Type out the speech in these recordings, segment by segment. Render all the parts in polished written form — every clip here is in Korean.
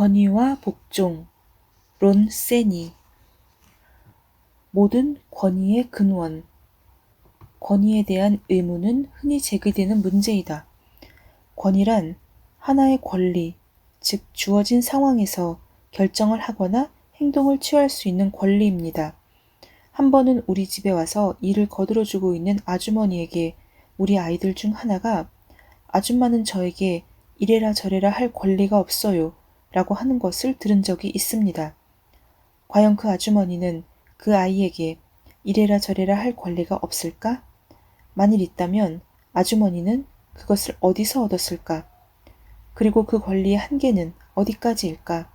권위와 복종, 론 세니. 모든 권위의 근원. 권위에 대한 의무는 흔히 제기되는 문제이다. 권위란 하나의 권리, 즉 주어진 상황에서 결정을 하거나 행동을 취할 수 있는 권리입니다. 한 번은 우리 집에 와서 일을 거들어주고 있는 아주머니에게 우리 아이들 중 하나가 아줌마는 저에게 이래라 저래라 할 권리가 없어요 라고 하는 것을 들은 적이 있습니다. 과연 그 아주머니는 그 아이에게 이래라 저래라 할 권리가 없을까? 만일 있다면 아주머니는 그것을 어디서 얻었을까? 그리고 그 권리의 한계는 어디까지일까?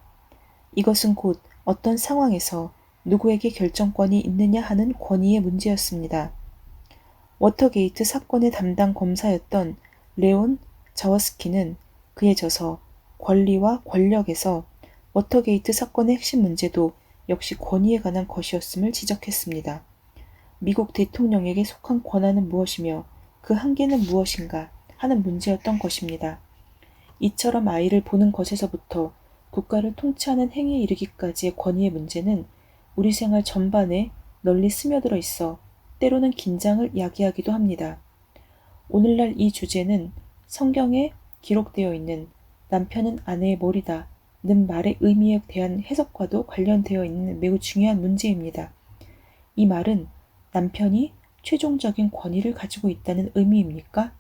이것은 곧 어떤 상황에서 누구에게 결정권이 있느냐 하는 권위의 문제였습니다. 워터게이트 사건의 담당 검사였던 레온 자워스키는 그의 저서 권리와 권력에서 워터게이트 사건의 핵심 문제도 역시 권위에 관한 것이었음을 지적했습니다. 미국 대통령에게 속한 권한은 무엇이며 그 한계는 무엇인가 하는 문제였던 것입니다. 이처럼 아이를 보는 것에서부터 국가를 통치하는 행위에 이르기까지의 권위의 문제는 우리 생활 전반에 널리 스며들어 있어 때로는 긴장을 야기하기도 합니다. 오늘날 이 주제는 성경에 기록되어 있는 남편은 아내의 머리다 는 말의 의미에 대한 해석과도 관련되어 있는 매우 중요한 문제입니다. 이 말은 남편이 최종적인 권위를 가지고 있다는 의미입니까?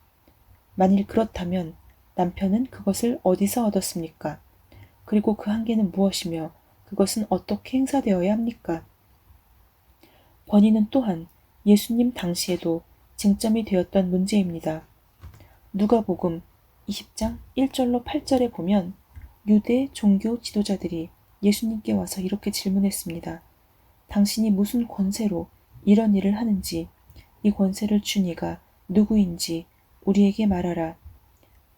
만일 그렇다면 남편은 그것을 어디서 얻었습니까? 그리고 그 한계는 무엇이며 그것은 어떻게 행사되어야 합니까? 권위는 또한 예수님 당시에도 쟁점이 되었던 문제입니다. 누가복음 20장 1절로 8절에 보면 유대 종교 지도자들이 예수님께 와서 이렇게 질문했습니다. 당신이 무슨 권세로 이런 일을 하는지, 이 권세를 준 이가 누구인지 우리에게 말하라.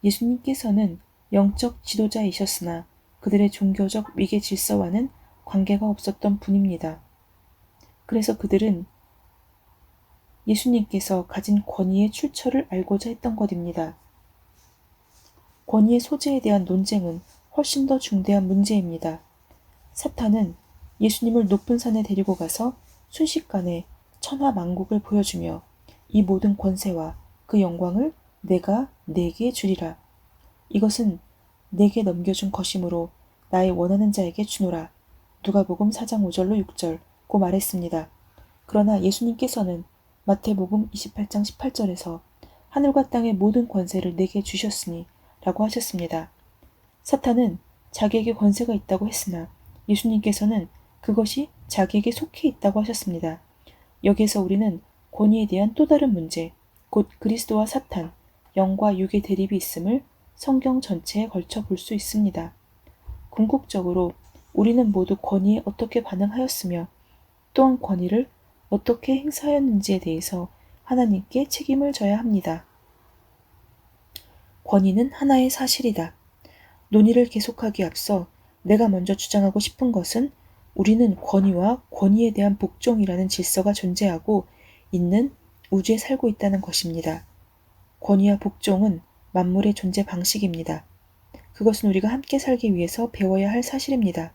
예수님께서는 영적 지도자이셨으나 그들의 종교적 위계 질서와는 관계가 없었던 분입니다. 그래서 그들은 예수님께서 가진 권위의 출처를 알고자 했던 것입니다. 권위의 소재에 대한 논쟁은 훨씬 더 중대한 문제입니다. 사탄은 예수님을 높은 산에 데리고 가서 순식간에 천하만국을 보여주며 이 모든 권세와 그 영광을 내가 네게 주리라. 이것은 내게 넘겨준 것이므로 나의 원하는 자에게 주노라. 누가복음 4장 5절로 6절고 말했습니다. 그러나 예수님께서는 마태복음 28장 18절에서 하늘과 땅의 모든 권세를 내게 주셨으니 라고 하셨습니다. 사탄은 자기에게 권세가 있다고 했으나 예수님께서는 그것이 자기에게 속해 있다고 하셨습니다. 여기에서 우리는 권위에 대한 또 다른 문제, 곧 그리스도와 사탄, 영과 육의 대립이 있음을 성경 전체에 걸쳐 볼 수 있습니다. 궁극적으로 우리는 모두 권위에 어떻게 반응하였으며 또한 권위를 어떻게 행사하였는지에 대해서 하나님께 책임을 져야 합니다. 권위는 하나의 사실이다. 논의를 계속하기에 앞서 내가 먼저 주장하고 싶은 것은 우리는 권위와 권위에 대한 복종이라는 질서가 존재하고 있는 우주에 살고 있다는 것입니다. 권위와 복종은 만물의 존재 방식입니다. 그것은 우리가 함께 살기 위해서 배워야 할 사실입니다.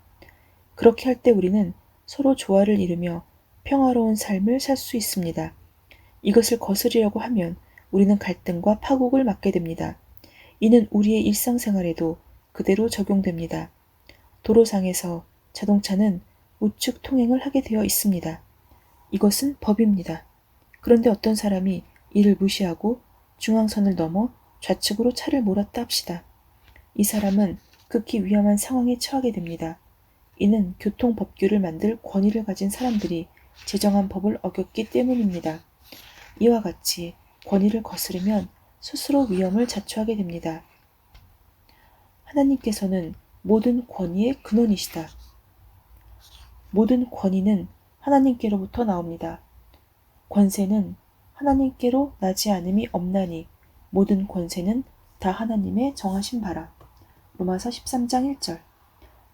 그렇게 할 때 우리는 서로 조화를 이루며 평화로운 삶을 살 수 있습니다. 이것을 거스르려고 하면 우리는 갈등과 파국을 맞게 됩니다. 이는 우리의 일상생활에도 그대로 적용됩니다. 도로상에서 자동차는 우측 통행을 하게 되어 있습니다. 이것은 법입니다. 그런데 어떤 사람이 이를 무시하고 중앙선을 넘어 좌측으로 차를 몰았다 합시다. 이 사람은 극히 위험한 상황에 처하게 됩니다. 이는 교통법규를 만들 권위를 가진 사람들이 제정한 법을 어겼기 때문입니다. 이와 같이 권위를 거스르면 스스로 위험을 자초하게 됩니다. 하나님께서는 모든 권위의 근원이시다. 모든 권위는 하나님께로부터 나옵니다. 권세는 하나님께로 나지 않음이 없나니 모든 권세는 다 하나님의 정하신 바라. 로마서 13장 1절.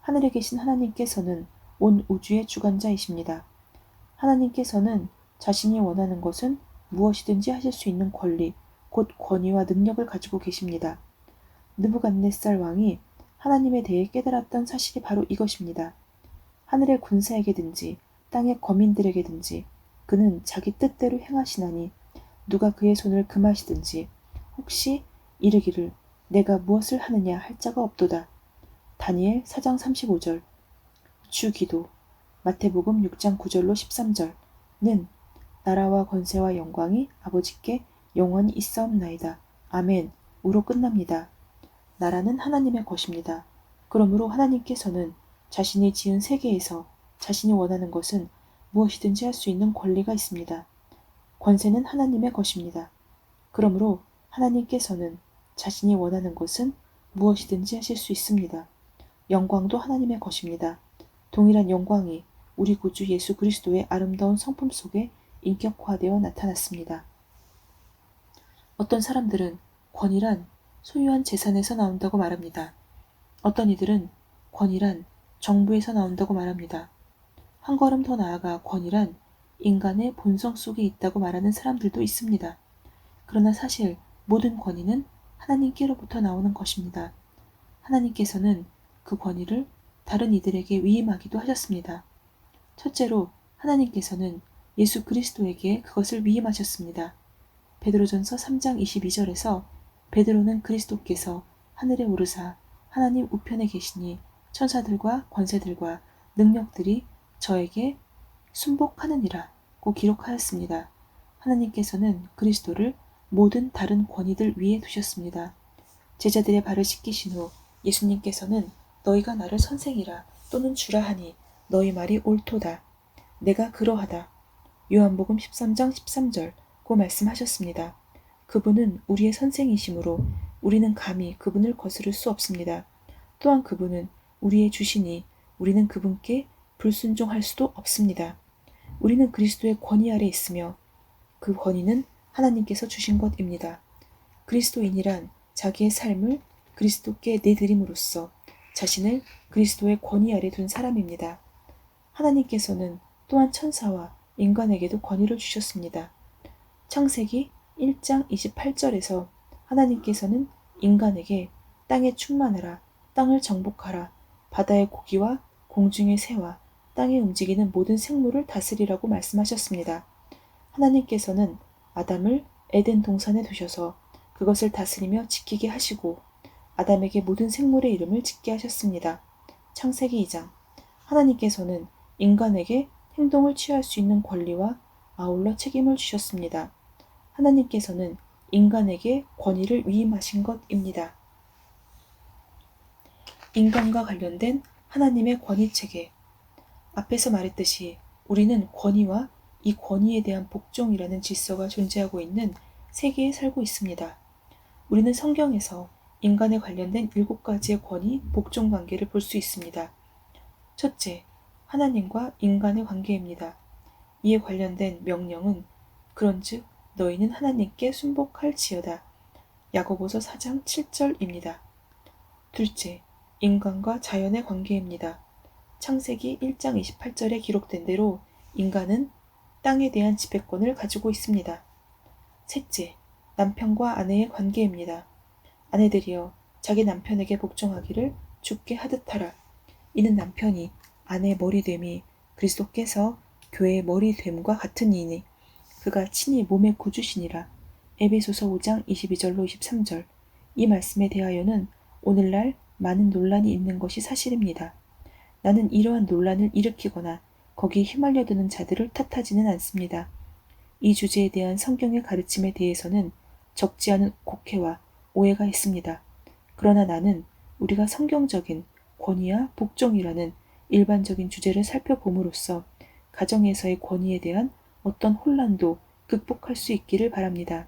하늘에 계신 하나님께서는 온 우주의 주관자이십니다. 하나님께서는 자신이 원하는 것은 무엇이든지 하실 수 있는 권리, 곧 권위와 능력을 가지고 계십니다. 느부갓네살 왕이 하나님에 대해 깨달았던 사실이 바로 이것입니다. 하늘의 군사에게든지 땅의 거민들에게든지 그는 자기 뜻대로 행하시나니 누가 그의 손을 금하시든지 혹시 이르기를 내가 무엇을 하느냐 할 자가 없도다. 다니엘 4장 35절. 주기도 마태복음 6장 9절로 13절는 나라와 권세와 영광이 아버지께 영원히 있사옵나이다. 아멘. 우로 끝납니다. 나라는 하나님의 것입니다. 그러므로 하나님께서는 자신이 지은 세계에서 자신이 원하는 것은 무엇이든지 할 수 있는 권리가 있습니다. 권세는 하나님의 것입니다. 그러므로 하나님께서는 자신이 원하는 것은 무엇이든지 하실 수 있습니다. 영광도 하나님의 것입니다. 동일한 영광이 우리 구주 예수 그리스도의 아름다운 성품 속에 인격화되어 나타났습니다. 어떤 사람들은 권위란 소유한 재산에서 나온다고 말합니다. 어떤 이들은 권위란 정부에서 나온다고 말합니다. 한 걸음 더 나아가 권위란 인간의 본성 속에 있다고 말하는 사람들도 있습니다. 그러나 사실 모든 권위는 하나님께로부터 나오는 것입니다. 하나님께서는 그 권위를 다른 이들에게 위임하기도 하셨습니다. 첫째로 하나님께서는 예수 그리스도에게 그것을 위임하셨습니다. 베드로전서 3장 22절에서 베드로는 그리스도께서 하늘에 오르사 하나님 우편에 계시니 천사들과 권세들과 능력들이 저에게 순복하느니라고 기록하였습니다. 하나님께서는 그리스도를 모든 다른 권위들 위에 두셨습니다. 제자들의 발을 씻기신 후 예수님께서는 너희가 나를 선생이라 또는 주라 하니 너희 말이 옳도다. 내가 그러하다. 요한복음 13장 13절고 말씀하셨습니다. 그분은 우리의 선생이시므로 우리는 감히 그분을 거스를 수 없습니다. 또한 그분은 우리의 주시니 우리는 그분께 불순종할 수도 없습니다. 우리는 그리스도의 권위 아래 있으며 그 권위는 하나님께서 주신 것입니다. 그리스도인이란 자기의 삶을 그리스도께 내드림으로써 자신을 그리스도의 권위 아래 둔 사람입니다. 하나님께서는 또한 천사와 인간에게도 권위를 주셨습니다. 창세기 1장 28절에서 하나님께서는 인간에게 땅에 충만하라, 땅을 정복하라, 바다의 고기와 공중의 새와 땅에 움직이는 모든 생물을 다스리라고 말씀하셨습니다. 하나님께서는 아담을 에덴 동산에 두셔서 그것을 다스리며 지키게 하시고 아담에게 모든 생물의 이름을 짓게 하셨습니다. 창세기 2장. 하나님께서는 인간에게 행동을 취할 수 있는 권리와 아울러 책임을 주셨습니다. 하나님께서는 인간에게 권위를 위임하신 것입니다. 인간과 관련된 하나님의 권위체계. 앞에서 말했듯이 우리는 권위와 이 권위에 대한 복종이라는 질서가 존재하고 있는 세계에 살고 있습니다. 우리는 성경에서 인간에 관련된 7가지의 권위, 복종 관계를 볼 수 있습니다. 첫째, 하나님과 인간의 관계입니다. 이에 관련된 명령은 그런즉 너희는 하나님께 순복할지어다. 야고보서 4장 7절입니다. 둘째, 인간과 자연의 관계입니다. 창세기 1장 28절에 기록된 대로 인간은 땅에 대한 지배권을 가지고 있습니다. 셋째, 남편과 아내의 관계입니다. 아내들이여 자기 남편에게 복종하기를 주께 하듯 하라. 이는 남편이 아내의 머리됨이 그리스도께서 교회의 머리됨과 같은 이니 그가 친히 몸의 구주시니라. 에베소서 5장 22절로 23절. 이 말씀에 대하여는 오늘날 많은 논란이 있는 것이 사실입니다. 나는 이러한 논란을 일으키거나 거기에 휘말려드는 자들을 탓하지는 않습니다. 이 주제에 대한 성경의 가르침에 대해서는 적지 않은 곡해와 오해가 있습니다. 그러나 나는 우리가 성경적인 권위와 복종이라는 일반적인 주제를 살펴봄으로써 가정에서의 권위에 대한 어떤 혼란도 극복할 수 있기를 바랍니다.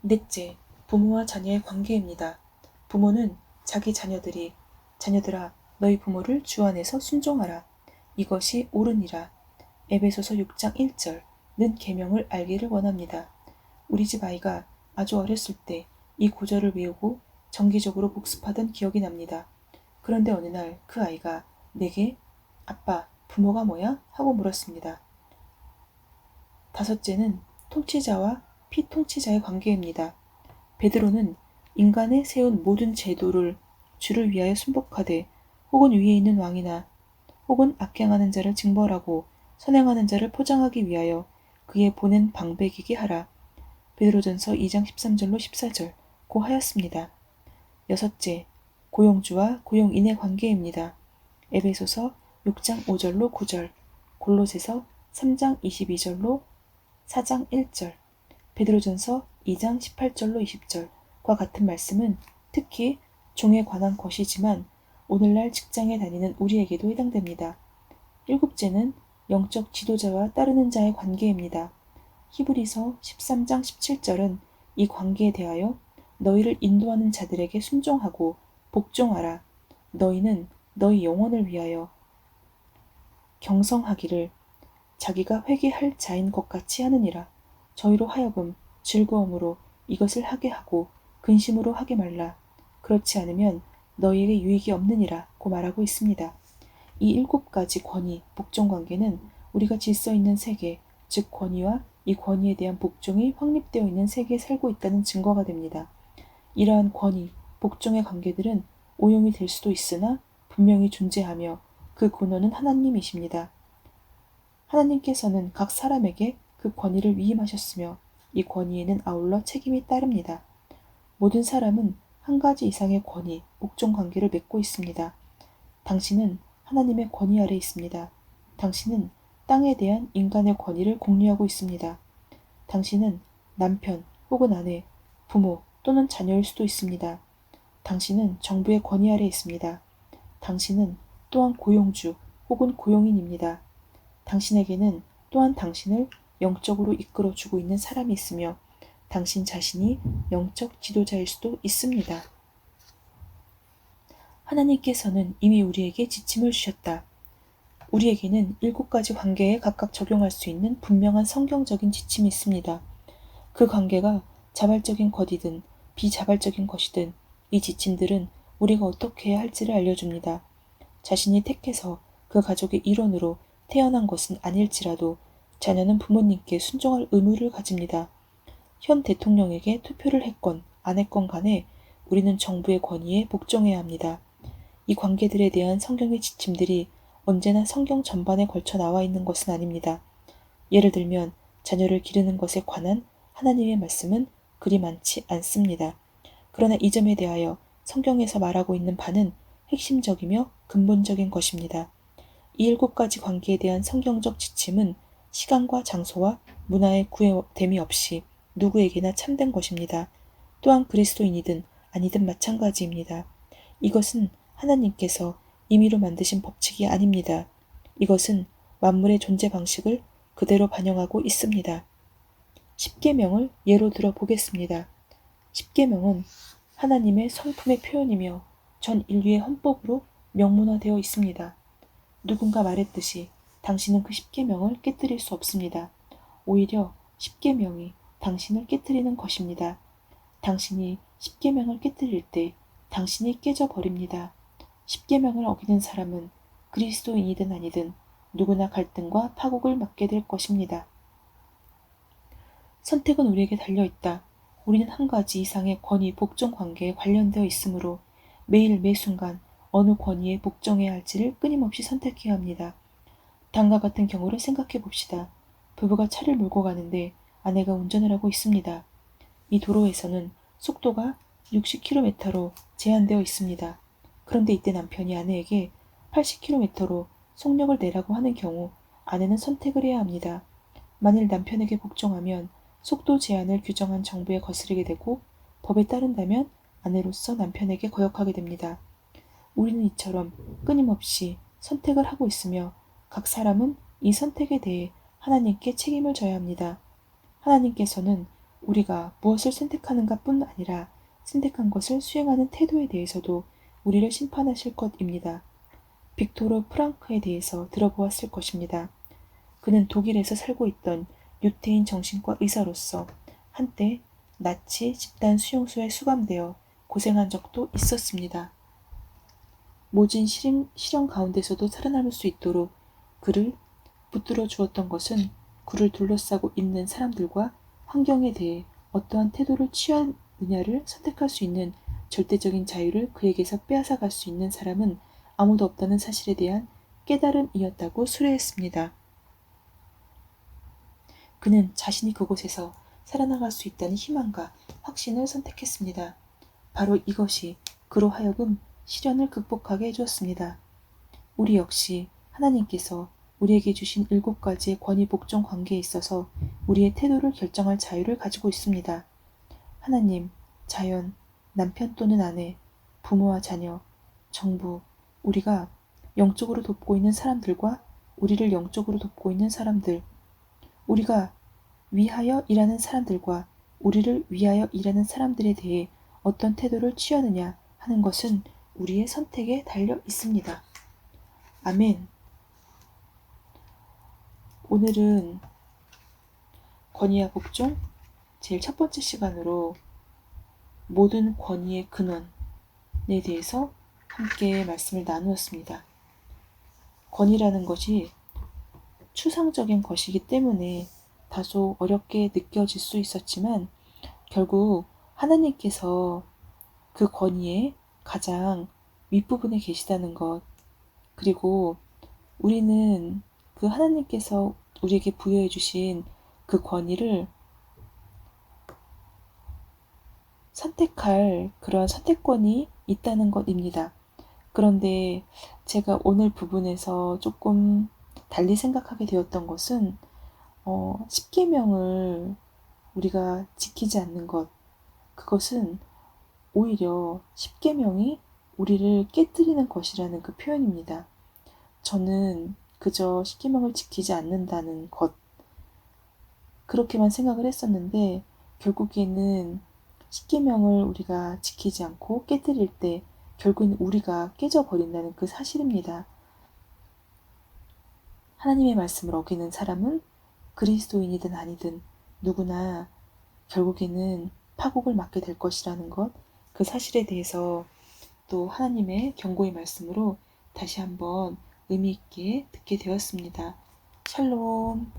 넷째, 부모와 자녀의 관계입니다. 부모는 자기 자녀들아 너희 부모를 주 안에서 순종하라. 이것이 옳으니라. 에베소서 6장 1절는 계명을 알기를 원합니다. 우리 집 아이가 아주 어렸을 때 이 구절을 외우고 정기적으로 복습하던 기억이 납니다. 그런데 어느 날 그 아이가 내게 아빠, 부모가 뭐야? 하고 물었습니다. 다섯째는 통치자와 피통치자의 관계입니다. 베드로는 인간에 세운 모든 제도를 주를 위하여 순복하되 혹은 위에 있는 왕이나 혹은 악행하는 자를 징벌하고 선행하는 자를 포장하기 위하여 그의 보낸 방백이게 하라. 베드로전서 2장 13절로 14절 고 하였습니다. 여섯째, 고용주와 고용인의 관계입니다. 에베소서 6장 5절로 9절, 골로새서 3장 22절로 4장 1절, 베드로전서 2장 18절로 20절과 같은 말씀은 특히 종에 관한 것이지만 오늘날 직장에 다니는 우리에게도 해당됩니다. 일곱째는 영적 지도자와 따르는 자의 관계입니다. 히브리서 13장 17절은 이 관계에 대하여 너희를 인도하는 자들에게 순종하고 복종하라. 너희는 너희 영혼을 위하여 경성하기를 자기가 회개할 자인 것 같이 하느니라. 저희로 하여금 즐거움으로 이것을 하게 하고 근심으로 하게 말라. 그렇지 않으면 너희에게 유익이 없느니라 고 말하고 있습니다. 이 7가지 권위, 복종 관계는 우리가 질서 있는 세계, 즉 권위와 이 권위에 대한 복종이 확립되어 있는 세계에 살고 있다는 증거가 됩니다. 이러한 권위, 복종의 관계들은 오용이 될 수도 있으나 분명히 존재하며 그 근원은 하나님이십니다. 하나님께서는 각 사람에게 그 권위를 위임하셨으며 이 권위에는 아울러 책임이 따릅니다. 모든 사람은 한 가지 이상의 권위, 복종 관계를 맺고 있습니다. 당신은 하나님의 권위 아래 있습니다. 당신은 땅에 대한 인간의 권위를 공유하고 있습니다. 당신은 남편 혹은 아내, 부모 또는 자녀일 수도 있습니다. 당신은 정부의 권위 아래 있습니다. 당신은 또한 고용주 혹은 고용인입니다. 당신에게는 또한 당신을 영적으로 이끌어주고 있는 사람이 있으며 당신 자신이 영적 지도자일 수도 있습니다. 하나님께서는 이미 우리에게 지침을 주셨다. 우리에게는 7가지 관계에 각각 적용할 수 있는 분명한 성경적인 지침이 있습니다. 그 관계가 자발적인 것이든 비자발적인 것이든 이 지침들은 우리가 어떻게 해야 할지를 알려줍니다. 자신이 택해서 그 가족의 일원으로 태어난 것은 아닐지라도 자녀는 부모님께 순종할 의무를 가집니다. 현 대통령에게 투표를 했건 안 했건 간에 우리는 정부의 권위에 복종해야 합니다. 이 관계들에 대한 성경의 지침들이 언제나 성경 전반에 걸쳐 나와 있는 것은 아닙니다. 예를 들면 자녀를 기르는 것에 관한 하나님의 말씀은 그리 많지 않습니다. 그러나 이 점에 대하여 성경에서 말하고 있는 바는 핵심적이며 근본적인 것입니다. 이 7가지 관계에 대한 성경적 지침은 시간과 장소와 문화의 구애됨이 없이 누구에게나 참된 것입니다. 또한 그리스도인이든 아니든 마찬가지입니다. 이것은 하나님께서 임의로 만드신 법칙이 아닙니다. 이것은 만물의 존재 방식을 그대로 반영하고 있습니다. 십계명을 예로 들어 보겠습니다. 십계명은 하나님의 성품의 표현이며 전 인류의 헌법으로 명문화되어 있습니다. 누군가 말했듯이 당신은 그 십계명을 깨뜨릴 수 없습니다. 오히려 십계명이 당신을 깨뜨리는 것입니다. 당신이 십계명을 깨뜨릴 때 당신이 깨져버립니다. 십계명을 어기는 사람은 그리스도인이든 아니든 누구나 갈등과 파국을 맞게 될 것입니다. 선택은 우리에게 달려있다. 우리는 한 가지 이상의 권위 복종 관계에 관련되어 있으므로 매일 매순간 어느 권위에 복종해야 할지를 끊임없이 선택해야 합니다. 다음과 같은 경우를 생각해 봅시다. 부부가 차를 몰고 가는데 아내가 운전을 하고 있습니다. 이 도로에서는 속도가 60km로 제한되어 있습니다. 그런데 이때 남편이 아내에게 80km로 속력을 내라고 하는 경우 아내는 선택을 해야 합니다. 만일 남편에게 복종하면 속도 제한을 규정한 정부에 거스르게 되고 법에 따른다면 아내로서 남편에게 거역하게 됩니다. 우리는 이처럼 끊임없이 선택을 하고 있으며 각 사람은 이 선택에 대해 하나님께 책임을 져야 합니다. 하나님께서는 우리가 무엇을 선택하는가 뿐 아니라 선택한 것을 수행하는 태도에 대해서도 우리를 심판하실 것입니다. 빅토르 프랑크에 대해서 들어보았을 것입니다. 그는 독일에서 살고 있던 유태인 정신과 의사로서 한때 나치 집단 수용소에 수감되어 고생한 적도 있었습니다. 모진 실형 가운데서도 살아남을 수 있도록 그를 붙들어 주었던 것은 그를 둘러싸고 있는 사람들과 환경에 대해 어떠한 태도를 취하느냐를 선택할 수 있는 절대적인 자유를 그에게서 빼앗아갈 수 있는 사람은 아무도 없다는 사실에 대한 깨달음이었다고 수레했습니다. 그는 자신이 그곳에서 살아나갈 수 있다는 희망과 확신을 선택했습니다. 바로 이것이 그로 하여금 시련을 극복하게 해주었습니다. 우리 역시 하나님께서 우리에게 주신 7가지의 권위 복종 관계에 있어서 우리의 태도를 결정할 자유를 가지고 있습니다. 하나님, 자연, 남편 또는 아내, 부모와 자녀, 정부, 우리가 영적으로 돕고 있는 사람들과 우리를 영적으로 돕고 있는 사람들, 우리가 위하여 일하는 사람들과 우리를 위하여 일하는 사람들에 대해 어떤 태도를 취하느냐 하는 것은 우리의 선택에 달려 있습니다. 아멘. 오늘은 권위와 복종 제일 첫 번째 시간으로 모든 권위의 근원에 대해서 함께 말씀을 나누었습니다. 권위라는 것이 추상적인 것이기 때문에 다소 어렵게 느껴질 수 있었지만 결국 하나님께서 그 권위의 가장 윗부분에 계시다는 것, 그리고 우리는 그 하나님께서 우리에게 부여해 주신 그 권위를 선택할 그런 선택권이 있다는 것입니다. 그런데 제가 오늘 부분에서 조금 달리 생각하게 되었던 것은 10계명을 우리가 지키지 않는 것, 그것은 오히려 10계명이 우리를 깨뜨리는 것이라는 그 표현입니다. 저는 그저 10계명을 지키지 않는다는 것, 그렇게만 생각을 했었는데 결국에는 10계명을 우리가 지키지 않고 깨뜨릴 때 결국은 우리가 깨져버린다는 그 사실입니다. 하나님의 말씀을 어기는 사람은 그리스도인이든 아니든 누구나 결국에는 파국을 맞게 될 것이라는 것, 그 사실에 대해서 또 하나님의 경고의 말씀으로 다시 한번 의미 있게 듣게 되었습니다. 샬롬.